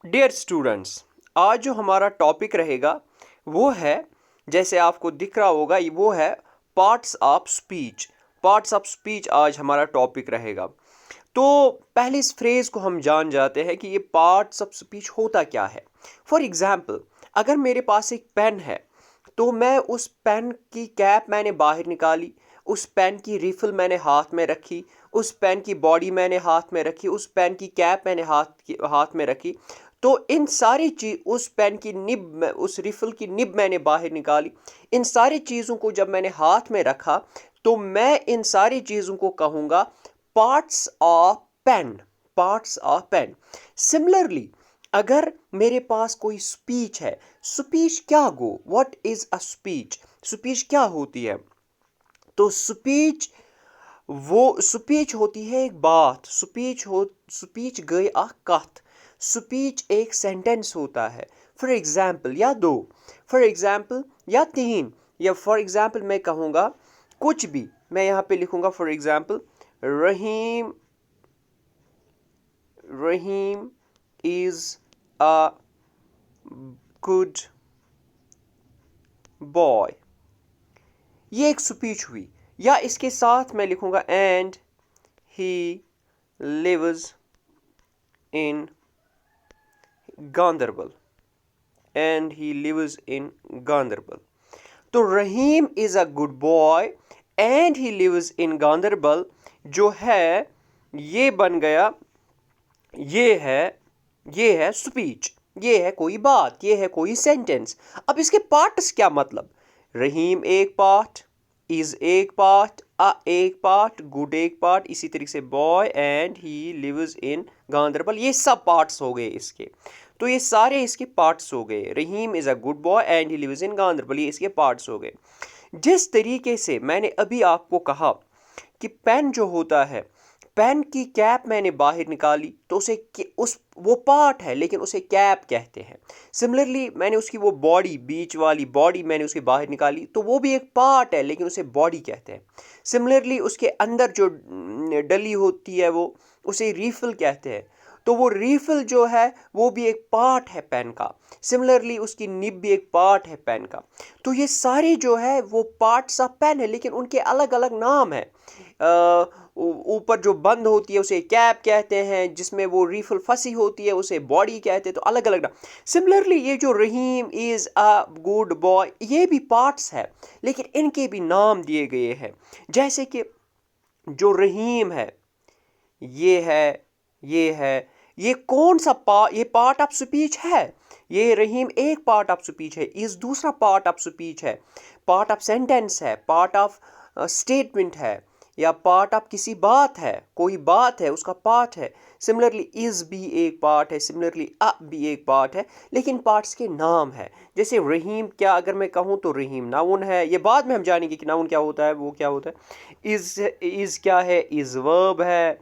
Dear students, आज जो हमारा टॉपिक रहेगा वो है, जैसे आपको दिख रहा होगा, वो है parts of speech. Parts of speech आज हमारा टॉपिक रहेगा। तो पहले इस फ्रेज को हम जान जाते हैं कि ये पार्ट्स ऑफ स्पीच होता क्या है। फॉर एग्जाम्पल, अगर मेरे पास एक पेन है तो मैं उस पेन की कैप मैंने बाहर निकाली, उस पेन की रिफिल मैंने हाथ में रखी, उस पेन की बॉडी मैंने हाथ में रखी, उस पेन की कैप मैंने हाथ में रखी। तो इन सारी चीज, उस पेन की निब, उस रिफिल की निब मैंने बाहर निकाली। इन सारी चीज़ों को जब मैंने हाथ में रखा तो मैं इन सारी चीज़ों को कहूँगा parts of pen. Parts of pen. Similarly, अगर मेरे पास कोई स्पीच है, स्पीच क्या गो, what is a speech? Speech क्या होती है? तो स्पीच होती है एक बात। स्पीच गई अख कथ। स्पीच एक सेंटेंस होता है। फॉर एग्जाम्पल या दो, फॉर एग्जाम्पल या तीन, या फॉर एग्जाम्पल मैं कहूँगा कुछ भी। मैं यहाँ पे लिखूँगा for example, Rahim Rahim is a good boy. ये एक स्पीच हुई। या इसके साथ मैं लिखूंगा and he lives in Ganderbal. And he lives in Ganderbal. तो Rahim is a good boy and he lives in Ganderbal जो है, ये बन गया, ये है ये है स्पीच। ये है कोई बात, ये है कोई सेंटेंस। अब इसके पार्ट्स क्या मतलब? रहीम एक पार्ट, इज एक पार्ट, अ एक पार्ट, गुड एक पार्ट, इसी तरीके से boy and he lives in Ganderbal, ये सब पार्ट्स हो गए इसके। तो ये सारे इसके पार्ट्स हो गए। Rahim is a good boy and he lives in Ganderbal, ये इसके पार्ट्स हो गए। जिस तरीके से मैंने अभी आपको कहा कि पेन जो होता है, पेन की कैप मैंने बाहर निकाली तो उस वो पार्ट है, लेकिन उसे कैप कहते हैं। सिमिलरली, मैंने उसकी वो बॉडी, बीच वाली बॉडी मैंने उसकी बाहर निकाली तो वो भी एक पार्ट है, लेकिन उसे बॉडी कहते हैं। सिमिलरली, उसके अंदर जो डली होती है वो, उसे रीफिल कहते हैं। तो वो रीफिल जो है वो भी एक पार्ट है पेन का। सिमिलरली, उसकी निब भी एक पार्ट है पेन का। तो ये सारे जो है वो पार्ट्स ऑफ पेन है, लेकिन उनके अलग अलग नाम है। ऊपर जो बंद होती है उसे कैप कहते हैं, जिसमें वो रीफिल फंसी होती है उसे बॉडी कहते हैं। तो अलग अलग नाम। सिमिलरली, ये जो रहीम इज अ गुड बॉय, ये भी पार्ट्स है, लेकिन इनके भी नाम दिए गए हैं। जैसे कि जो रहीम है, ये है, ये है, ये कौन सा ये पार्ट ऑफ स्पीच है। ये रहीम एक पार्ट ऑफ स्पीच है, इस दूसरा पार्ट ऑफ स्पीच है, पार्ट ऑफ सेंटेंस है, पार्ट ऑफ स्टेटमेंट है, या पार्ट ऑफ किसी बात है, कोई बात है उसका पार्ट है। सिमिलरली, इज भी एक पार्ट है, सिमिलरली अ भी एक पार्ट है, लेकिन पार्ट्स के नाम है। जैसे रहीम क्या अगर मैं कहूँ तो रहीम नाउन है, ये बाद में हम जानेंगे कि नाउन क्या होता है, वो क्या होता है। इज क्या है? इज वर्ब है।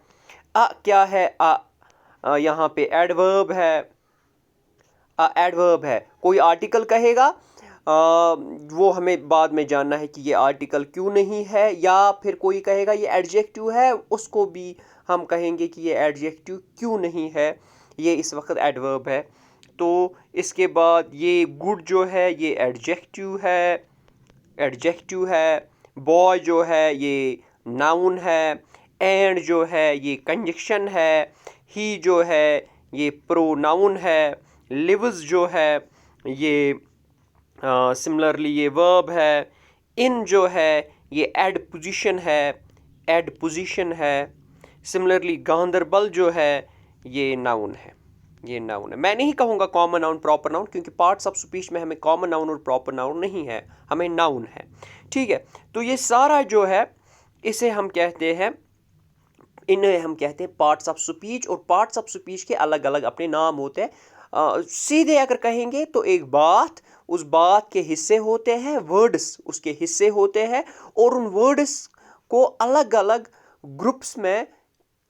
क्या है? यहाँ पे एडवर्ब है। एडवर्ब है। कोई आर्टिकल कहेगा, वो हमें बाद में जानना है कि ये आर्टिकल क्यों नहीं है। या फिर कोई कहेगा ये एडजेक्टिव है, उसको भी हम कहेंगे कि ये एडजेक्टिव क्यों नहीं है, ये इस वक्त एडवर्ब है। तो इसके बाद ये गुड जो है ये एडजेक्टिव है। बॉय जो है ये नाउन है। एंड जो है ये कंजक्शन है। ही जो है ये प्रोनाउन है। लिव्स जो है ये सिमिलरली ये वर्ब है। इन जो है ये एड पोजीशन है। सिमिलरली गांदरबल जो है ये नाउन है। ये नाउन है। मैं नहीं कहूँगा कॉमन नाउन प्रॉपर नाउन, क्योंकि पार्ट्स ऑफ स्पीच में हमें कॉमन नाउन और प्रॉपर नाउन नहीं है, हमें नाउन है। ठीक है। तो ये सारा जो है इसे हम कहते हैं, इन्हें हम कहते हैं पार्ट्स ऑफ स्पीच। और पार्ट्स ऑफ स्पीच के अलग अलग अपने नाम होते हैं। सीधे अगर कहेंगे तो एक बात, उस बात के हिस्से होते हैं, वर्ड्स उसके हिस्से होते हैं, और उन वर्ड्स को अलग अलग ग्रुप्स में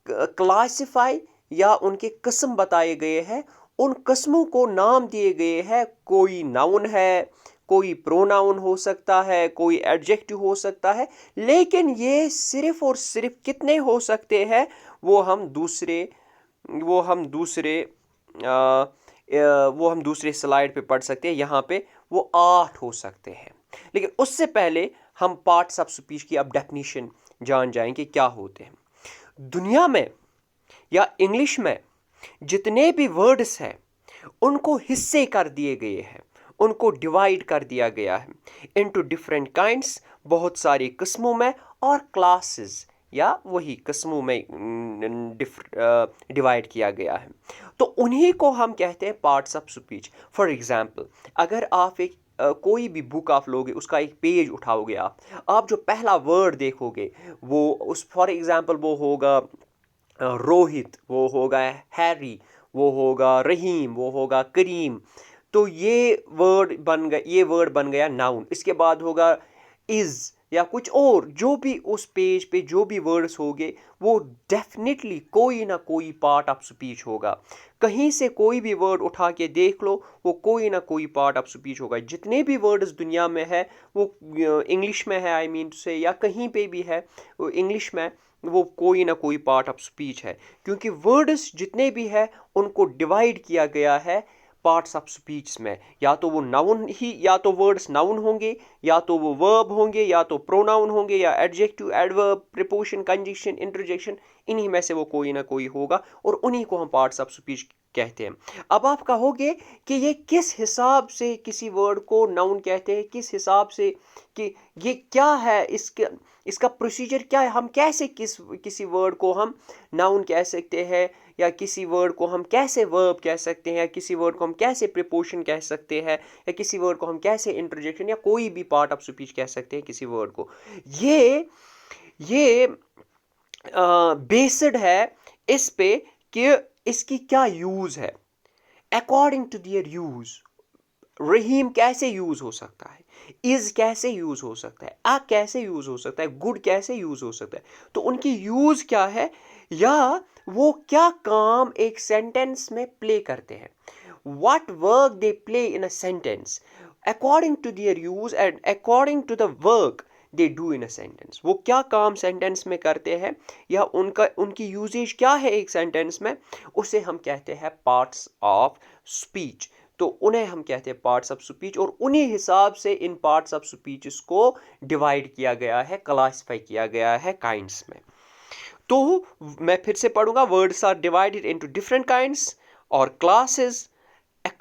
क्लासिफाई या उनके किस्म बताए गए हैं। उन किस्मों को नाम दिए गए हैं। कोई नाउन है, कोई प्रोनाउन हो सकता है, कोई एडजेक्टिव हो सकता है, लेकिन ये सिर्फ और सिर्फ कितने हो सकते हैं, वो हम दूसरे वो हम दूसरे स्लाइड पे पढ़ सकते हैं, यहाँ पे वो 8 हो सकते हैं। लेकिन उससे पहले हम पार्ट्स ऑफ स्पीच की अब डेफिनेशन जान जाएंगे क्या होते हैं। दुनिया में या इंग्लिश में जितने भी वर्ड्स हैं उनको हिस्से कर दिए गए हैं, उनको डिवाइड कर दिया गया है इनटू डिफरेंट काइंड्स, बहुत सारी किस्मों में, और क्लासेस या वही किस्मों में डिवाइड किया गया है। तो उन्हीं को हम कहते हैं parts of speech. For example, अगर आप एक कोई भी बुक आप लोगे, उसका एक पेज उठाओगे, आप जो पहला वर्ड देखोगे वो उस फॉर एग्जांपल वो होगा रोहित, वो होगा हैरी, वो होगा रहीम, वो होगा करीम। तो ये वर्ड बन गया नाउन। इसके बाद होगा इज या कुछ और, जो भी उस पेज पे जो भी वर्ड्स होंगे वो डेफिनेटली कोई ना कोई पार्ट ऑफ स्पीच होगा। कहीं से कोई भी वर्ड उठा के देख लो, वो कोई ना कोई पार्ट ऑफ स्पीच होगा। जितने भी वर्ड्स दुनिया में है वो इंग्लिश में है, आई मीन टू से, या कहीं पे भी है इंग्लिश में, वो कोई ना कोई पार्ट ऑफ स्पीच है, क्योंकि वर्ड्स जितने भी है उनको डिवाइड किया गया है पार्ट्स ऑफ स्पीच में। या तो वो नाउन ही, या तो वर्ड्स नाउन होंगे, या तो वो वर्ब होंगे, या तो प्रोनाउन होंगे, या adjective, adverb, preposition, conjunction, interjection, इन्हीं में से वो कोई ना कोई होगा, और उन्हीं को हम पार्ट्स ऑफ स्पीच कहते हैं। अब आप कहोगे कि ये किस हिसाब से किसी वर्ड को नाउन कहते हैं, किस हिसाब से, कि ये क्या है, इसका प्रोसीजर क्या है, हम कैसे किसी वर्ड को हम नाउन कह सकते हैं, या किसी वर्ड को हम कैसे वर्ब कह सकते हैं, या किसी वर्ड को हम कैसे प्रीपोजिशन कह सकते हैं, या किसी वर्ड को हम कैसे इंटरजेक्शन या कोई भी पार्ट ऑफ स्पीच कह सकते हैं किसी वर्ड को। ये बेस्ड है इस पे कि इसकी क्या यूज है, अकॉर्डिंग टू दियर यूज। रहीम कैसे यूज हो सकता है, इज कैसे यूज हो सकता है, आ कैसे यूज हो सकता है, गुड कैसे यूज हो सकता है, तो उनकी यूज क्या है, या वो क्या काम एक सेंटेंस में प्ले करते हैं, what work they play in a sentence according to their use and according to the work they do in a sentence। वो क्या काम सेंटेंस में करते हैं, या उनकी यूजेज क्या है एक सेंटेंस में, उसे हम कहते हैं पार्ट्स ऑफ स्पीच। तो उन्हें हम कहते हैं पार्ट्स ऑफ स्पीच, और उन्हीं हिसाब से इन पार्ट्स ऑफ स्पीच को डिवाइड किया गया है, क्लासिफाई किया गया है काइंड्स में। तो मैं फिर से पढ़ूंगा, words are divided into different kinds और classes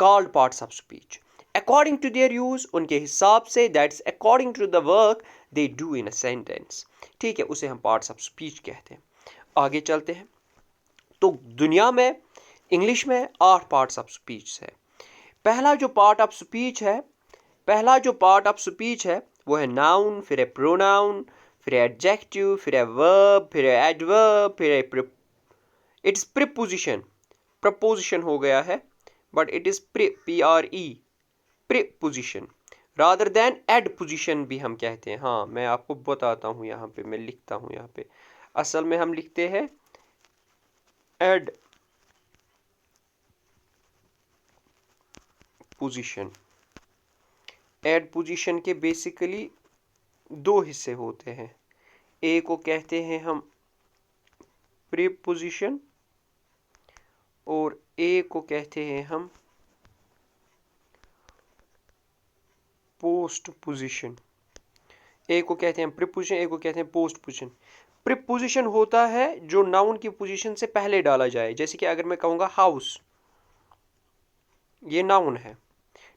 called parts of speech according to their use, उनके हिसाब से, that's according to the work they do in a sentence। ठीक है, उसे हम parts of speech कहते हैं। आगे चलते हैं। तो दुनिया में इंग्लिश में 8 parts of speech है। पहला जो पार्ट ऑफ स्पीच है वो है नाउन, फिर है प्रोनाउन, फिर है एडजेक्टिव, फिर है वर्ब, फिर है एडवर्ब, फिर है इट्स प्रीपोजिशन, प्रपोजिशन हो गया है, but it is preposition rather than adposition भी हम कहते हैं। हाँ, मैं आपको बताता हूँ, यहाँ पे मैं लिखता हूँ, यहाँ पे असल में हम लिखते हैं adposition। adposition के बेसिकली 2 हिस्से होते हैं, ए को कहते हैं हम प्रीपोजिशन, और ए को कहते हैं हम पोस्ट पोजिशन। ए को कहते हैं प्रीपोजिशन, ए को कहते हैं पोस्ट पोजिशन। प्रीपोजिशन होता है जो नाउन की पोजीशन से पहले डाला जाए, जैसे कि अगर मैं कहूँगा हाउस, ये नाउन है।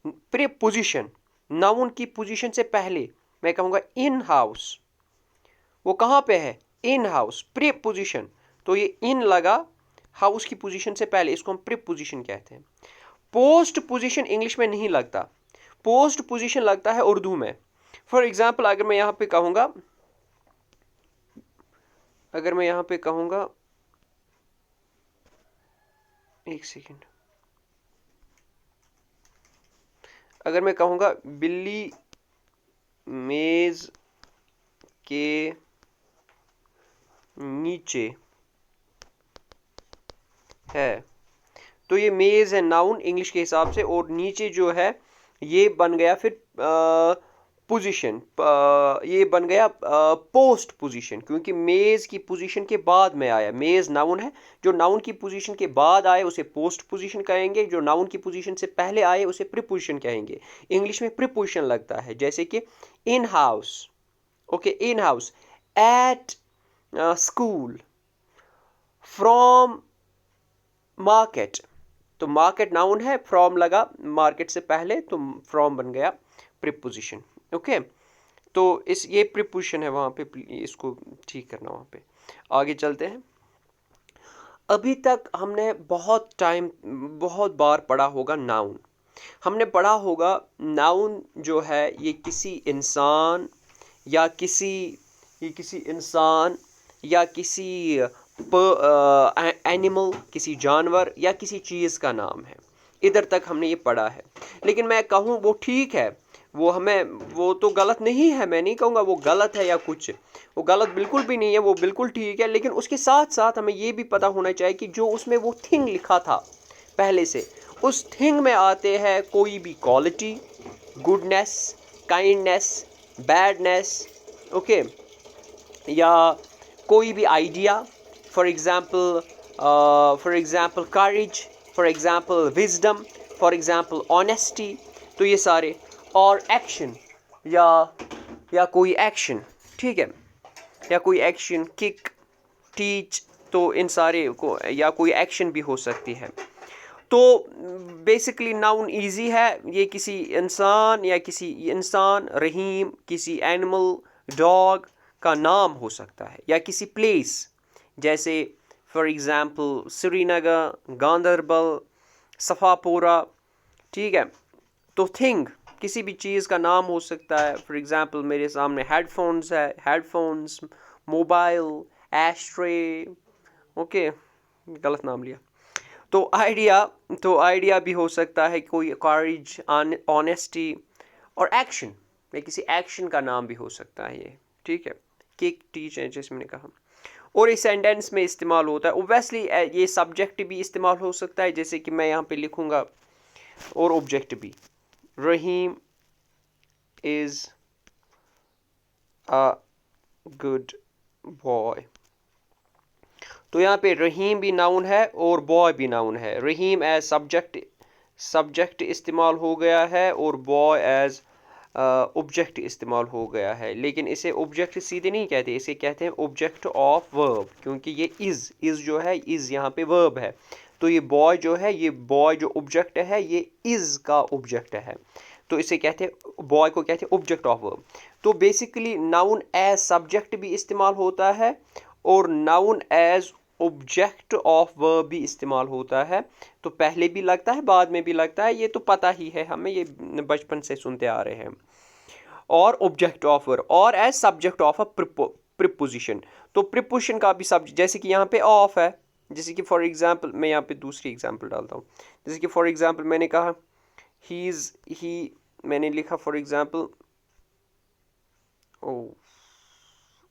प्रीपोजिशन नाउन की पोजीशन से पहले मैं कहूँगा इन हाउस, वो कहाँ पे है, इन हाउस। प्रीपोजिशन तो ये इन लगा हाउस की पोजीशन से पहले, इसको हम प्रीपोजिशन कहते हैं। पोस्ट पोजीशन इंग्लिश में नहीं लगता, पोस्ट पोजीशन लगता है उर्दू में। फॉर एग्जाम्पल, अगर मैं यहाँ पे कहूँगा, एक सेकेंड, अगर मैं कहूँगा बिल्ली मेज के नीचे है, तो ये मेज है नाउन इंग्लिश के हिसाब से, और नीचे जो है ये बन गया फिर पोजीशन, ये बन गया पोस्ट पोजीशन, क्योंकि मेज की पोजीशन के बाद में आया। मेज नाउन है, जो नाउन की पोजीशन के बाद आए उसे पोस्ट पोजीशन कहेंगे, जो नाउन की पोजीशन से पहले आए उसे प्रीपोजिशन कहेंगे। इंग्लिश में प्रीपोजिशन लगता है, जैसे कि in house, okay, in house, at school, from market. तो मार्केट नाउन है, फ्रॉम लगा मार्केट से पहले तो फ्रॉम बन गया प्रीपोजिशन। ओके, तो इस ये प्रीपोजिशन है वहाँ पे, इसको ठीक करना वहाँ पे। आगे चलते हैं। अभी तक हमने बहुत बार पढ़ा होगा नाउन। हमने पढ़ा होगा नाउन जो है ये किसी इंसान या किसी एनिमल, किसी जानवर या किसी चीज़ का नाम है। इधर तक हमने ये पढ़ा है। लेकिन मैं कहूँ वो ठीक है, वो तो गलत नहीं है, मैं नहीं कहूँगा वो गलत है या कुछ, वो गलत बिल्कुल भी नहीं है, वो बिल्कुल ठीक है। लेकिन उसके साथ साथ हमें ये भी पता होना चाहिए कि जो उसमें वो थिंग लिखा था पहले से, उस थिंग में आते हैं कोई भी quality, goodness, kindness, badness, okay, या कोई भी idea, for example courage, for example wisdom, for example honesty. तो ये सारे, और एक्शन या कोई एक्शन, ठीक है, या कोई एक्शन, किक, टीच, तो इन सारे को, या कोई एक्शन भी हो सकती है। तो बेसिकली नाउन इजी है, ये किसी इंसान, रहीम, किसी एनिमल, डॉग का नाम हो सकता है, या किसी प्लेस, जैसे फॉर एग्जांपल श्रीनगर, गांधरबल, सफापोरा, ठीक है। तो थिंग, किसी भी चीज़ का नाम हो सकता है। फॉर एग्जांपल मेरे सामने हेडफोन्स है, हेडफोन्स, मोबाइल, एस्ट्रे, ओके, गलत नाम लिया। तो आइडिया भी हो सकता है, कोई करेज, ऑनेस्टी, और एक्शन, या किसी एक्शन का नाम भी हो सकता है ये, ठीक है। किक, टीच है जैसे मैंने कहा, और इस सेंटेंस में इस्तेमाल होता है। ओब्वियसली ये सब्जेक्ट भी इस्तेमाल हो सकता है, जैसे कि मैं यहाँ पे लिखूँगा, और ऑब्जेक्ट भी, रहीम इज़ अ गुड बॉय। तो यहाँ पे रहीम भी नाउन है और बॉय भी नाउन है। रहीम एज सब्जेक्ट इस्तेमाल हो गया है, और बॉय एज ऑब्जेक्ट इस्तेमाल हो गया है। लेकिन इसे ऑब्जेक्ट सीधे नहीं कहते, इसे कहते हैं ऑब्जेक्ट ऑफ वर्ब, क्योंकि ये इज़ जो है, इज़ यहाँ पे वर्ब है। तो ये बॉय जो ऑब्जेक्ट है, ये इज़ का ऑब्जेक्ट है, तो इसे कहते हैं, बॉय को कहते हैं ऑब्जेक्ट ऑफ वर्ब। तो बेसिकली नाउन एज सब्जेक्ट भी इस्तेमाल होता है, और noun as object of verb भी इस्तेमाल होता है। तो पहले भी लगता है, बाद में भी लगता है, ये तो पता ही है हमें, ये बचपन से सुनते आ रहे हैं। और ऑब्जेक्ट ऑफ वर्ब, और as subject of a preposition. तो प्रीपोजिशन का भी सब्जेक्ट, जैसे कि यहाँ पे ऑफ है, जैसे कि फॉर एग्जांपल मैं यहाँ पे दूसरी एग्जांपल डालता हूँ। जैसे कि फॉर एग्जांपल मैंने कहा ही, मैंने लिखा फॉर एग्जांपल, ओ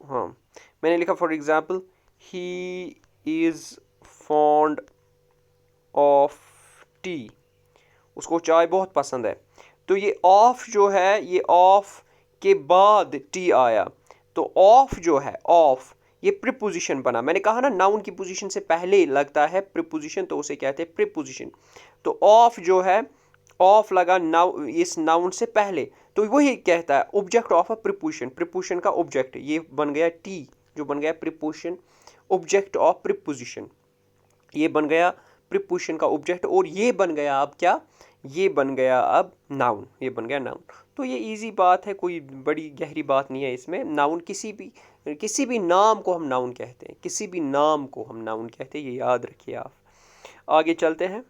हाँ, मैंने लिखा for example he is fond of T, उसको चाय बहुत पसंद है। तो ये ऑफ जो है, ये ऑफ के बाद टी आया, तो ऑफ जो है, ऑफ ये प्रीपोजिशन बना। मैंने कहा ना, नाउन की पोजीशन से पहले लगता है प्रीपोजिशन, तो उसे कहते हैं प्रीपोजिशन। तो ऑफ जो है, ऑफ लगा इस नाउन से पहले, तो वही कहता है object of a preposition, preposition का ऑब्जेक्ट, ये बन गया टी, जो बन गया प्रीपोजिशन, ऑब्जेक्ट ऑफ प्रीपोजिशन, ये बन गया प्रीपोजिशन का ऑब्जेक्ट। और ये बन गया अब क्या, ये बन गया अब नाउन, ये बन गया नाउन। तो ये इजी बात है, कोई बड़ी गहरी बात नहीं है इसमें। नाउन किसी भी नाम को हम नाउन कहते हैं, किसी भी नाम को हम नाउन कहते हैं, ये याद रखिए आप। आगे चलते हैं।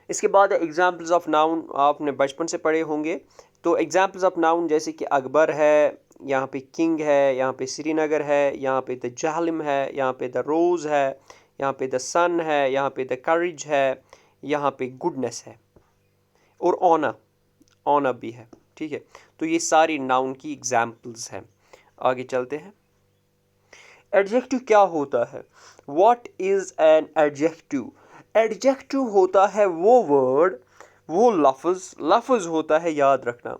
इसके बाद एग्जाम्पल्स ऑफ नाउन आपने बचपन से पढ़े होंगे। तो एग्जाम्पल्स ऑफ नाउन जैसे कि अकबर है, यहाँ पे किंग है, यहाँ पे श्रीनगर है, यहाँ पे द जालिम है, यहाँ पे द रोज़ है, यहाँ पे द सन है, यहाँ पे द करेज है, यहाँ पे गुडनेस है, और ऑनर भी है, ठीक है। तो ये सारी नाउन की एग्जाम्पल्स हैं। आगे चलते हैं। एडजेक्टिव क्या होता है? What is an adjective? Adjective होता है वो वर्ड, वो लफ्ज़ होता है, याद रखना,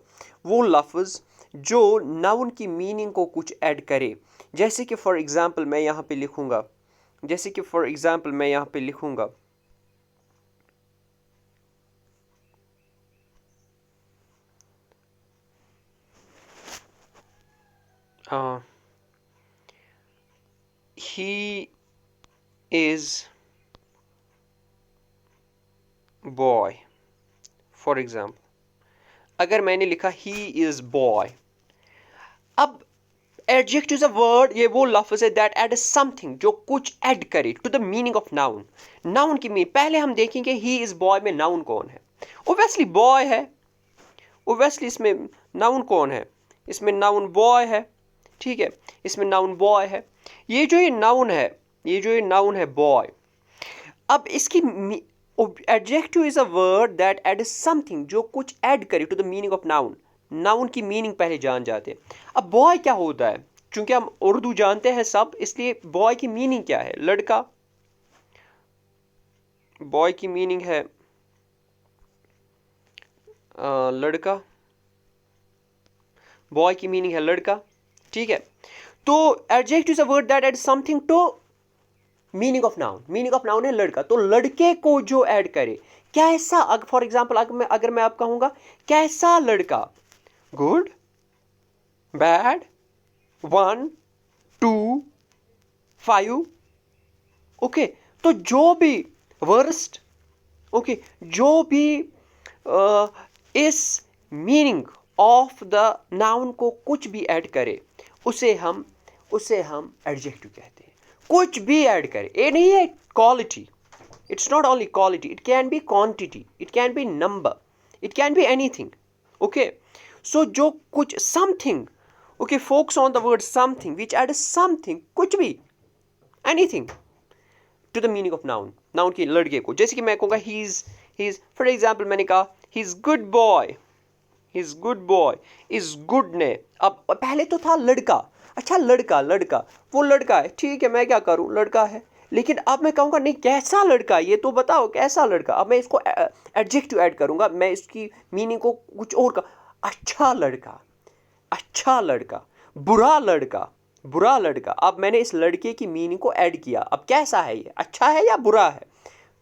वो लफ्ज़ जो नाउन की मीनिंग को कुछ ऐड करे। जैसे कि फॉर एग्ज़ाम्पल मैं यहाँ पे लिखूँगा, he is boy, for example अगर मैंने लिखा he is boy, अब एडजेक्टिव इज अ वर्ड, ये वो लफ्ज़ है दैट एड समथिंग, जो कुछ ऐड करे to the meaning of noun. Noun की मीनिंग पहले हम देखेंगे ही इज बॉय में नाउन कौन है। ओब्वियसली बॉय है, ओब्वियसली इसमें नाउन कौन है, इसमें नाउन बॉय है, ठीक है, इसमें नाउन बॉय है। ये जो ये नाउन है बॉय, अब इसकी adjective is a word that add something, जो कुछ ऐड करे to the meaning of noun. Noun की मीनिंग पहले जान जाते हैं। अब बॉय क्या होता है, चूंकि हम उर्दू जानते हैं सब, इसलिए बॉय की मीनिंग क्या है, लड़का। बॉय की मीनिंग है लड़का, बॉय की मीनिंग है लड़का, ठीक है। तो adjective is a word that add something to meaning of noun. Meaning of noun है लड़का, तो लड़के को जो ऐड करे, कैसा, फॉर एग्जाम्पल अगर मैं आप कहूंगा कैसा लड़का, गुड, बैड, 1, 2, 5, ओके। तो जो भी वर्स्ट, ओके, जो भी इस मीनिंग ऑफ द नाउन को कुछ भी ऐड करे, उसे हम एडजेक्टिव कहते हैं। कुछ भी ऐड करे, ये नहीं है quality, it's not only quality, it can be quantity, it can be number, it can be anything, okay. So जो कुछ something, okay, focus on the word something which add something, कुछ भी, anything to the meaning of noun, noun के लड़के को। जैसे कि मैं कहूँगा ही इज फॉर एग्जाम्पल मैंने कहा he is good boy, is good boy, is good ने, अब पहले तो था लड़का, अच्छा लड़का, वो लड़का है, ठीक है, मैं क्या करूँ, लड़का है। लेकिन अब मैं कहूँगा नहीं कैसा लड़का, ये तो बताओ कैसा लड़का। अब मैं इसको एडजेक्टिव ऐड करूँगा, मैं इसकी मीनिंग को कुछ और का, अच्छा लड़का, बुरा लड़का। अब मैंने इस लड़के की मीनिंग को ऐड किया, अब कैसा है ये, अच्छा है या बुरा है,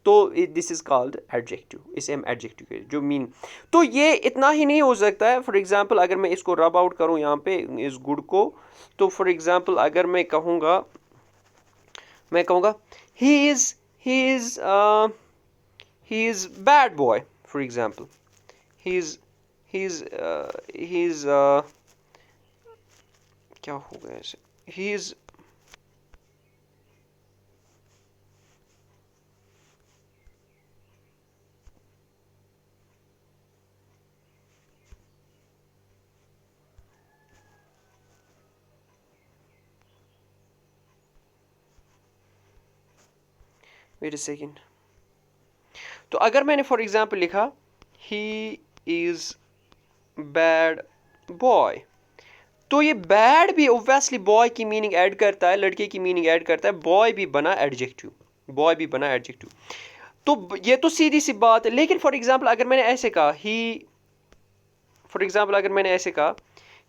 तो दिस इज कॉल्ड एडजेक्टिव। इसे हम एडजेक्टिव के जो मीन, तो ये इतना ही नहीं हो सकता है। फॉर एग्जांपल अगर मैं इसको रब आउट करूं यहाँ पे इस गुड को, तो फॉर एग्जांपल अगर मैं कहूँगा he is bad boy, for example he is क्या हो गया ऐसे, he is, wait a second. तो अगर मैंने फॉर एग्जांपल लिखा ही इज बैड बॉय, तो ये बैड भी ऑब्वियसली बॉय की मीनिंग ऐड करता है, लड़के की मीनिंग ऐड करता है, बॉय भी बना एडजेक्टिव, तो ये तो सीधी सी बात है। लेकिन फॉर एग्जांपल अगर मैंने ऐसे कहा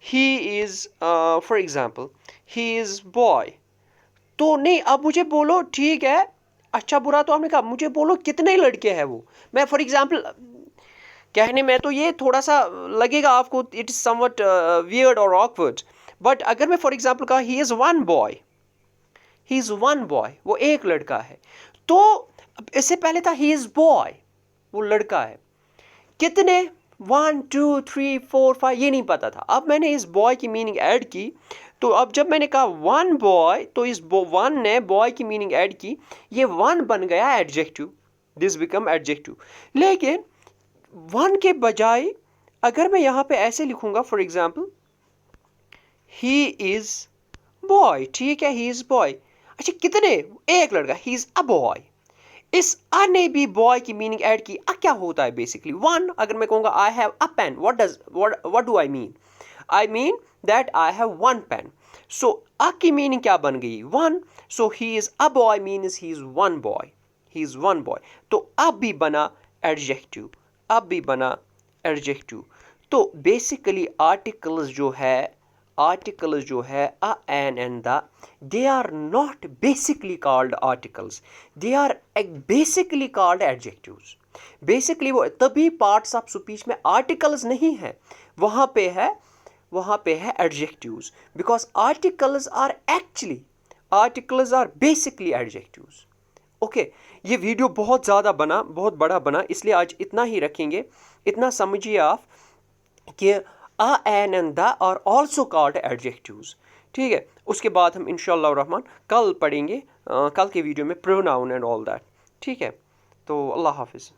he is, for example he is boy, तो नहीं, अब मुझे बोलो ठीक है, अच्छा बुरा तो आपने कहा, मुझे बोलो कितने लड़के हैं वो। मैं फॉर एग्जांपल कहने में तो ये थोड़ा सा लगेगा आपको, इट इज समवट वियर्ड और ऑकवर्ड, बट अगर मैं फॉर एग्जांपल कहा ही इज वन बॉय, वो एक लड़का है, तो इससे पहले था ही इज बॉय, वो लड़का है, कितने, 1, 2, 3, 4, 5, ये नहीं पता था। अब मैंने इस बॉय की मीनिंग ऐड की, तो अब जब मैंने कहा वन बॉय, तो इस वन ने बॉय की मीनिंग ऐड की, ये वन बन गया एडजेक्टिव, दिस बिकम एडजेक्टिव। लेकिन वन के बजाय अगर मैं यहाँ पे ऐसे लिखूंगा, for example he is boy, ठीक है, ही इज बॉय, अच्छा कितने, एक लड़का, ही इज अ बॉय, इस अ ने भी बॉय की मीनिंग ऐड की। अ क्या होता है बेसिकली, वन। अगर मैं कहूंगा I have a pen, what do I mean, I mean that I have one pen. So a की मीनिंग क्या बन गई, one. So he is a boy means he is one boy, तो अब भी बना एडजेक्टिव, तो बेसिकली आर्टिकल्स जो है a, an and the, they are not basically called articles, they are basically called adjectives. Basically वो तभी पार्ट्स ऑफ स्पीच में आर्टिकल्स नहीं है, वहाँ पे है adjectives, because articles are basically adjectives. Okay, ये वीडियो बहुत बड़ा बना, इसलिए आज इतना ही रखेंगे. इतना समझिए आप कि a, an and the are also called adjectives. ठीक है, उसके बाद हम इंशाअल्लाह रहमान कल पढ़ेंगे, कल के वीडियो में प्रोनाउन एंड ऑल दैट. ठीक है, तो अल्लाह हाफिज़.